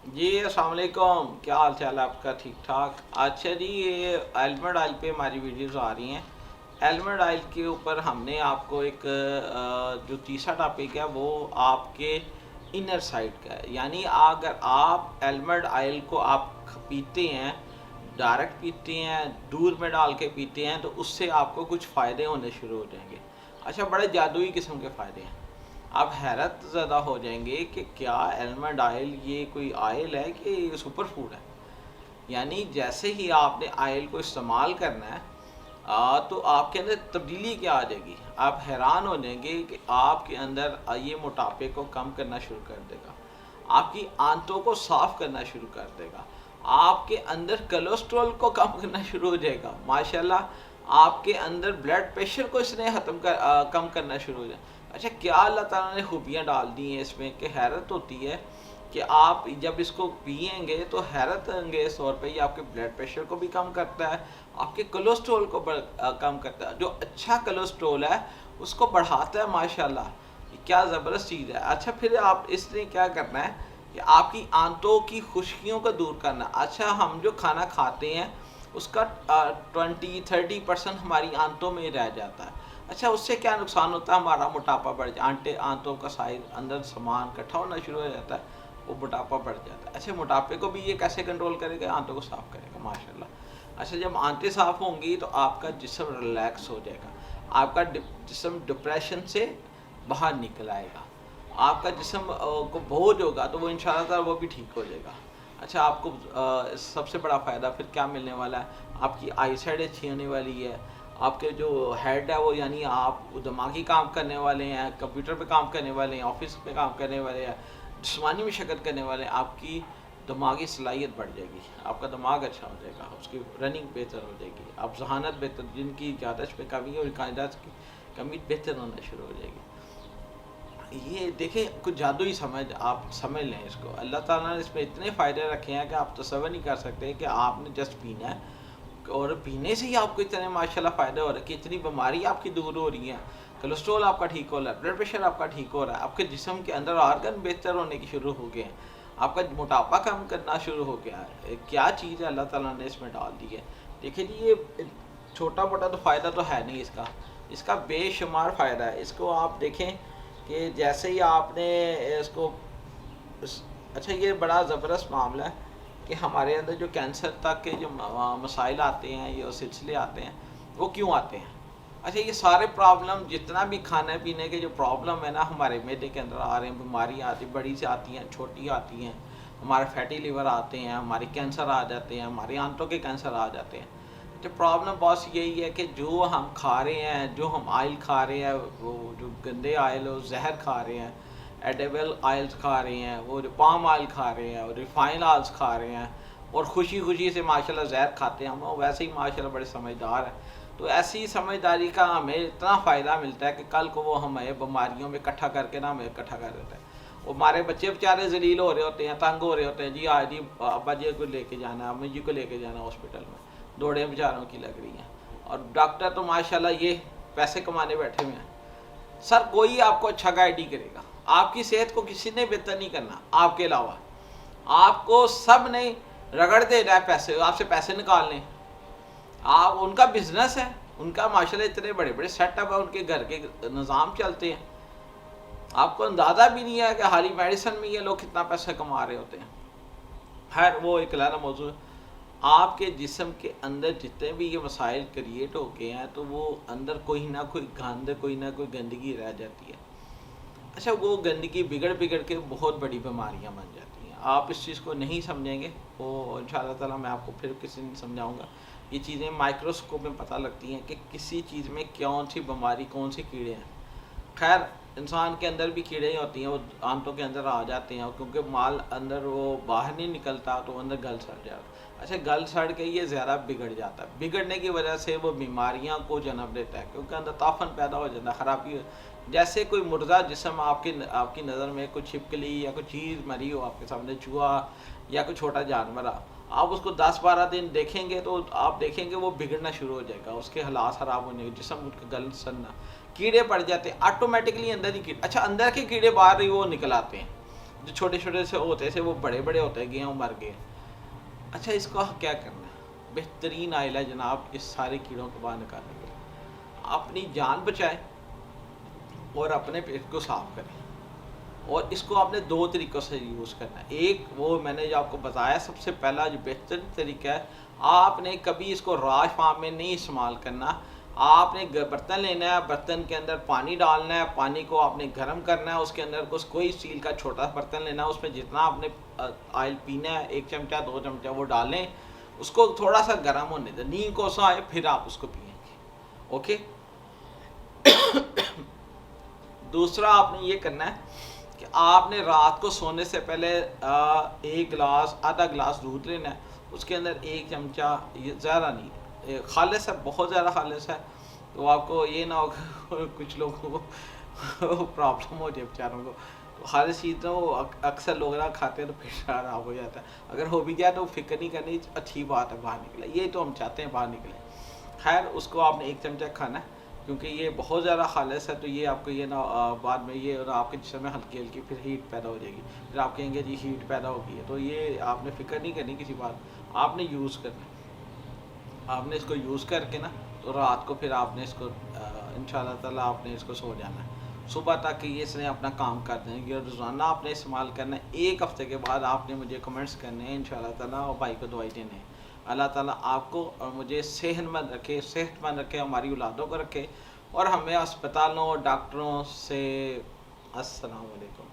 जी अस्सलाम वालेकुम, क्या हाल चाल है आपका? ठीक ठाक। अच्छा जी, ये एलमंड ऑयल पे हमारी वीडियोस आ रही हैं। एलमंड ऑयल के ऊपर हमने आपको एक जो तीसरा टॉपिक है वो आपके इनर साइड का है। यानी अगर आप एलमंड ऑयल को आप पीते हैं, डायरेक्ट पीते हैं, दूध में डाल के पीते हैं, तो उससे आपको कुछ फ़ायदे होने शुरू हो जाएंगे। अच्छा, बड़े जादुई किस्म के फ़ायदे हैं। आप हैरत ज़्यादा हो जाएंगे कि क्या एलमंड ऑयल ये कोई ऑयल है कि ये सुपर फूड है। यानी जैसे ही आपने ऑयल को इस्तेमाल करना है तो आपके अंदर तब्दीली क्या आ जाएगी। आप हैरान हो जाएंगे कि आपके अंदर ये मोटापे को कम करना शुरू कर देगा, आपकी आंतों को साफ करना शुरू कर देगा, आपके अंदर कोलेस्ट्रॉल को कम करना शुरू हो जाएगा। माशाल्लाह आपके अंदर ब्लड प्रेशर को इसने कम करना शुरू हो जाएगा। अच्छा, क्या अल्लाह ताला ने खूबियाँ डाल दी हैं इसमें कि हैरत होती है कि आप जब इसको पिएंगे तो हैरत अंगेज तौर पे ये आपके ब्लड प्रेशर को भी कम करता है, आपके कोलेस्ट्रॉल को कम करता है। जो अच्छा कोलेस्ट्रॉल है उसको बढ़ाता है। माशाल्लाह, ये क्या ज़बरदस्त चीज़ है। अच्छा, फिर आप इसने क्या करना है कि आपकी आंतों की खुश्कियों को दूर करना। अच्छा, हम जो खाना खाते हैं उसका 20-30% हमारी आंतों में रह जाता है। अच्छा, उससे क्या नुकसान होता है? हमारा मोटापा बढ़ जाए, आंतों का साइज अंदर सामान इकट्ठा होना शुरू हो जाता है, वो मोटापा बढ़ जाता है। अच्छा, मोटापे को भी ये कैसे कंट्रोल करेगा? आंतों को साफ करेगा। माशाल्लाह। अच्छा, जब आंतें साफ होंगी तो आपका जिस्म रिलैक्स हो जाएगा, आपका जिस्म डिप्रेशन से बाहर निकल आएगा, आपका जिस्म को बोझ होगा तो वो इंशाल्लाह वो भी ठीक हो जाएगा। अच्छा, आपको सबसे बड़ा फ़ायदा फिर क्या मिलने वाला है? आपकी आई साइड अच्छी होने वाली है, आपके जो हेड है वो यानी आप दिमागी काम करने वाले हैं, कंप्यूटर पे काम करने वाले हैं, ऑफिस पे काम करने वाले हैं, जिस्मानी मशक्क़त करने वाले हैं, आपकी दिमागी सलाहियत बढ़ जाएगी, आपका दिमाग अच्छा हो जाएगा, उसकी रनिंग बेहतर हो जाएगी, आप जहानत बेहतर, जिनकी याददाश्त पे कमी और याददाश्त की कमी बेहतर होना शुरू हो जाएगी। ये देखें, कुछ जादुई समझ, आप समझ लें इसको। अल्लाह ताला ने इसमें इतने फ़ायदे रखे हैं कि आप तसव्वुर नहीं कर सकते कि आपने जस्ट पीना है और पीने से ही आपको इतने माशाल्लाह फ़ायदे हो रहे हैं कि इतनी बीमारी आपकी दूर हो रही हैं, कोलेस्ट्रॉल आपका ठीक हो रहा है, ब्लड प्रेशर आपका ठीक हो रहा है, आपके जिस्म के अंदर ऑर्गन बेहतर होने की शुरू हो गए हैं, आपका मोटापा कम करना शुरू हो गया है। क्या चीज़ है अल्लाह ताला ने इसमें डाल दी है। देखिए जी, ये छोटा मोटा तो फ़ायदा तो है नहीं इसका, इसका बेशुमार फ़ायदा है। इसको आप देखें कि जैसे ही आपने इसको अच्छा, ये बड़ा ज़बरदस्त मामला है कि हमारे अंदर जो कैंसर तक के जो मसाइल आते हैं, ये सिलसिले आते हैं, वो क्यों आते हैं? अच्छा, ये सारे प्रॉब्लम जितना भी खाने पीने के जो प्रॉब्लम है ना, हमारे मैदे के अंदर आ रहे हैं, बीमारियाँ आती, बड़ी से आती हैं, छोटी आती हैं, हमारे फैटी लिवर आते हैं, हमारे कैंसर आ जाते हैं, हमारी आंतों के कैंसर आ जाते हैं। तो प्रॉब्लम बस यही है कि जो हम खा रहे हैं, जो हम आयल खा रहे हैं, वो जो गंदे आयल वो जहर खा रहे हैं, एडिबल आयल्स खा रहे हैं, वो जो पाम आयल खा रहे हैं और रिफाइन आयल्स खा रहे हैं, और खुशी खुशी से माशाल्लाह जहर खाते हैं हम। वैसे ही माशाल्लाह बड़े समझदार हैं। तो ऐसी समझदारी का हमें इतना फ़ायदा मिलता है कि कल को वो हमें बीमारियों में इकट्ठा करके ना हमें इकट्ठा कर देता है। वो हमारे बच्चे बेचारे जलील हो रहे होते हैं, तंग हो रहे होते हैं, जी आज जी अब्बा जी को लेके जाना, अम्मी जी को लेके जाना हॉस्पिटल में, दौड़े बेचारों की लग रही हैं, और डॉक्टर तो माशाल्लाह ये पैसे कमाने बैठे हुए हैं। सर, कोई आपको अच्छा गाइड नहीं करेगा, आपकी सेहत को किसी ने बेहतर नहीं करना आपके अलावा। आपको सब ने रगड़ दे रहा है पैसे, आपसे पैसे निकाल लें। आप, उनका बिजनेस है, उनका माशाल्लाह इतने बड़े बड़े सेटअप है, उनके घर के निज़ाम चलते हैं, आपको अंदाज़ा भी नहीं है कि हाली मेडिसिन में ये लोग कितना पैसा कमा रहे होते हैं। खैर, वो एक अलग मौजूद है। आपके जिस्म के अंदर जितने भी ये मसाइल क्रिएट हो गए हैं, तो वो अंदर कोई ना कोई गंद, कोई ना कोई गंदगी रह जाती है। अच्छा, वो गंदगी बिगड़ बिगड़ के बहुत बड़ी बीमारियां बन जाती हैं। आप इस चीज़ को नहीं समझेंगे, वो इंशाअल्लाह ताला मैं आपको फिर किसी दिन समझाऊंगा। ये चीज़ें माइक्रोस्कोप में पता लगती हैं कि किसी चीज़ में कौन सी बीमारी, कौन से कीड़े हैं। खैर, इंसान के अंदर भी कीड़े ही होती हैं, वो आंतों के अंदर आ जाते हैं, क्योंकि माल अंदर वो बाहर नहीं निकलता तो अंदर गल सड़ जाता। अच्छा, गल सड़ के ये ज़्यादा बिगड़ जाता है, बिगड़ने की वजह से वो बीमारियां को जन्म देता है, क्योंकि अंदर ताफन पैदा हो जाता है, ख़राबी। जैसे कोई मुर्दा जिस्म आपकी नज़र में कोई छिपकली या कोई चीज़ मरी हो आपके सामने, चूहा या कोई छोटा जानवर आप उसको 10-12 दिन देखेंगे तो आप देखेंगे वो बिगड़ना शुरू हो जाएगा, उसके हालात ख़राब होने, जिस्म उसका गल सड़ना, कीड़े पड़ जाते हैं ऑटोमेटिकली अंदर ही कीड़े। अच्छा, अंदर के कीड़े बाहर ही वो निकल आते हैं, جو چھوٹے چھوٹے سے ہوتے تھے وہ بڑے بڑے ہوتے گئے ہیں، وہ مر گئے۔ اچھا اس کو کیا کرنا ہے؟ بہترین آئل ہے جناب اس سارے کیڑوں کو باہر نکالنے کے لیے۔ اپنی جان بچائیں اور اپنے پیٹ کو صاف کریں، اور اس کو آپ نے دو طریقوں سے یوز کرنا ہے۔ ایک وہ میں نے جو آپ کو بتایا سب سے پہلا جو بہترین طریقہ ہے، آپ نے کبھی اس کو راش فارم میں نہیں استعمال کرنا۔ آپ نے برتن لینا ہے، برتن کے اندر پانی ڈالنا ہے، پانی کو آپ نے گرم کرنا ہے، اس کے اندر کوئی اسٹیل کا چھوٹا سا برتن لینا ہے، اس میں جتنا آپ نے آئل پینا ہے 1 چمچہ 2 چمچہ وہ ڈالیں، اس کو تھوڑا سا گرم ہونے دیں، نیم کوسا آئے پھر آپ اس کو پئیں گے، اوکے۔ دوسرا آپ نے یہ کرنا ہے کہ آپ نے رات کو سونے سے پہلے 1 گلاس آدھا گلاس دودھ لینا ہے، اس کے اندر 1 چمچہ، زیادہ نہیں، خالص ہے، بہت زیادہ خالص ہے تو آپ کو یہ نہ ہو کچھ لوگوں کو پرابلم ہو جائے بیچاروں کو، خالص چیز تو اکثر لوگ نہ کھاتے ہیں تو پھر خراب ہو جاتا ہے، اگر ہو بھی گیا تو فکر نہیں کرنی، اچھی بات ہے باہر نکلے، یہ تو ہم چاہتے ہیں باہر نکلے۔ خیر اس کو آپ نے 1 چمچہ کھانا ہے، کیونکہ یہ بہت زیادہ خالص ہے تو یہ آپ کو یہ نہ بعد میں یہ آپ کے جسم میں ہلکی ہلکی پھر ہیٹ پیدا ہو جائے گی، پھر آپ کہیں گے جی ہیٹ پیدا ہو گئی ہے، تو یہ آپ نے فکر نہیں کرنی کسی بات، آپ نے یوز کرنا ہے، آپ نے اس کو یوز کر کے نا تو رات کو پھر آپ نے اس کو انشاءاللہ تعالیٰ آپ نے اس کو سو جانا ہے، صبح تک یہ اس نے اپنا کام کر دیں گے، اور روزانہ آپ نے استعمال کرنا ہے۔ 1 ہفتے کے بعد آپ نے مجھے کمنٹس کرنے ہیں انشاءاللہ تعالیٰ، اور بھائی کو دوائی دینے ہیں۔ اللہ تعالیٰ آپ کو اور مجھے صحت مند رکھے، ہماری اولادوں کو رکھے، اور ہمیں اسپتالوں اور ڈاکٹروں سے، السلام علیکم۔